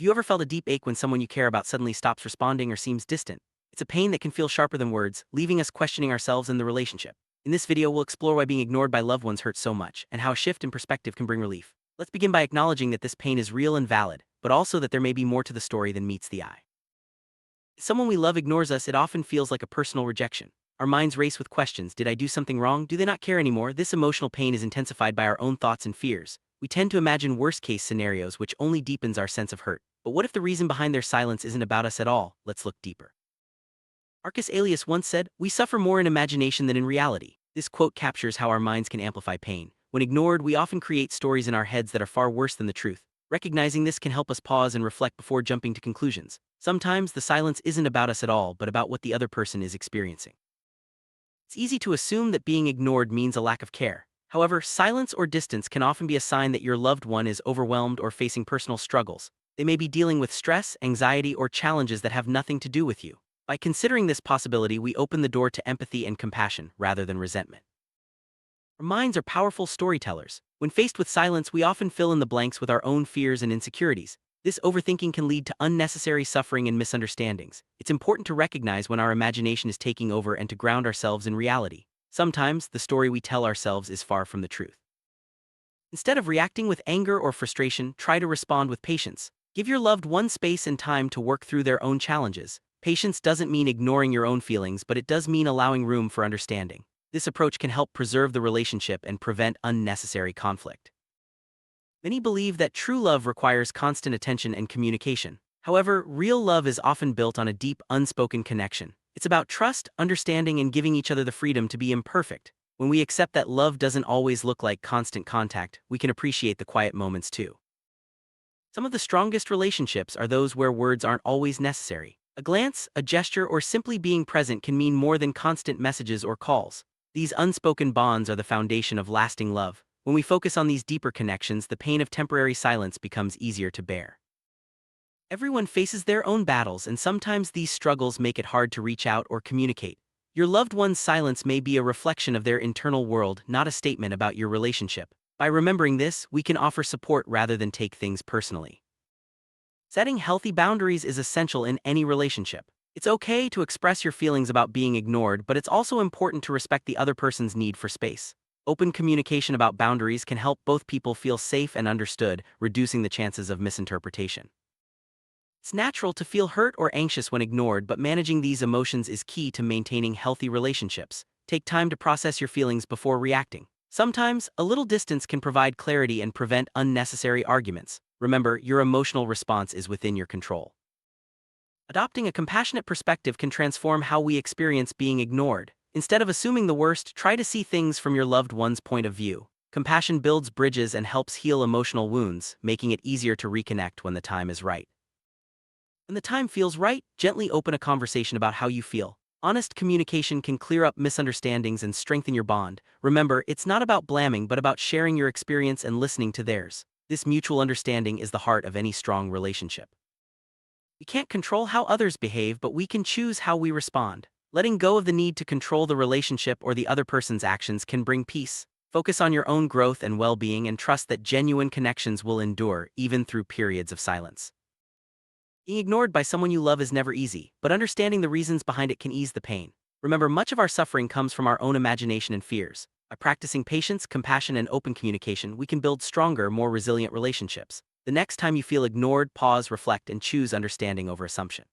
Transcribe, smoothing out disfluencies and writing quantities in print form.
Have you ever felt a deep ache when someone you care about suddenly stops responding or seems distant? It's a pain that can feel sharper than words, leaving us questioning ourselves and the relationship. In this video, we'll explore why being ignored by loved ones hurts so much, and how a shift in perspective can bring relief. Let's begin by acknowledging that this pain is real and valid, but also that there may be more to the story than meets the eye. If someone we love ignores us, it often feels like a personal rejection. Our minds race with questions: did I do something wrong? Do they not care anymore? This emotional pain is intensified by our own thoughts and fears. We tend to imagine worst-case scenarios, which only deepens our sense of hurt. But what if the reason behind their silence isn't about us at all? Let's look deeper. Marcus Aelius once said, "We suffer more in imagination than in reality." This quote captures how our minds can amplify pain. When ignored, we often create stories in our heads that are far worse than the truth. Recognizing this can help us pause and reflect before jumping to conclusions. Sometimes the silence isn't about us at all, but about what the other person is experiencing. It's easy to assume that being ignored means a lack of care. However, silence or distance can often be a sign that your loved one is overwhelmed or facing personal struggles. They may be dealing with stress, anxiety, or challenges that have nothing to do with you. By considering this possibility, we open the door to empathy and compassion rather than resentment. Our minds are powerful storytellers. When faced with silence, we often fill in the blanks with our own fears and insecurities. This overthinking can lead to unnecessary suffering and misunderstandings. It's important to recognize when our imagination is taking over and to ground ourselves in reality. Sometimes, the story we tell ourselves is far from the truth. Instead of reacting with anger or frustration, try to respond with patience. Give your loved one space and time to work through their own challenges. Patience doesn't mean ignoring your own feelings, but it does mean allowing room for understanding. This approach can help preserve the relationship and prevent unnecessary conflict. Many believe that true love requires constant attention and communication. However, real love is often built on a deep, unspoken connection. It's about trust, understanding, and giving each other the freedom to be imperfect. When we accept that love doesn't always look like constant contact, we can appreciate the quiet moments too. Some of the strongest relationships are those where words aren't always necessary. A glance, a gesture, or simply being present can mean more than constant messages or calls. These unspoken bonds are the foundation of lasting love. When we focus on these deeper connections, the pain of temporary silence becomes easier to bear. Everyone faces their own battles, and sometimes these struggles make it hard to reach out or communicate. Your loved one's silence may be a reflection of their internal world, not a statement about your relationship. By remembering this, we can offer support rather than take things personally. Setting healthy boundaries is essential in any relationship. It's okay to express your feelings about being ignored, but it's also important to respect the other person's need for space. Open communication about boundaries can help both people feel safe and understood, reducing the chances of misinterpretation. It's natural to feel hurt or anxious when ignored, but managing these emotions is key to maintaining healthy relationships. Take time to process your feelings before reacting. Sometimes, a little distance can provide clarity and prevent unnecessary arguments. Remember, your emotional response is within your control. Adopting a compassionate perspective can transform how we experience being ignored. Instead of assuming the worst, try to see things from your loved one's point of view. Compassion builds bridges and helps heal emotional wounds, making it easier to reconnect when the time is right. When the time feels right, gently open a conversation about how you feel. Honest communication can clear up misunderstandings and strengthen your bond. Remember, it's not about blaming, but about sharing your experience and listening to theirs. This mutual understanding is the heart of any strong relationship. We can't control how others behave, but we can choose how we respond. Letting go of the need to control the relationship or the other person's actions can bring peace. Focus on your own growth and well-being, and trust that genuine connections will endure, even through periods of silence. Being ignored by someone you love is never easy, but understanding the reasons behind it can ease the pain. Remember, much of our suffering comes from our own imagination and fears. By practicing patience, compassion, and open communication, we can build stronger, more resilient relationships. The next time you feel ignored, pause, reflect, and choose understanding over assumption.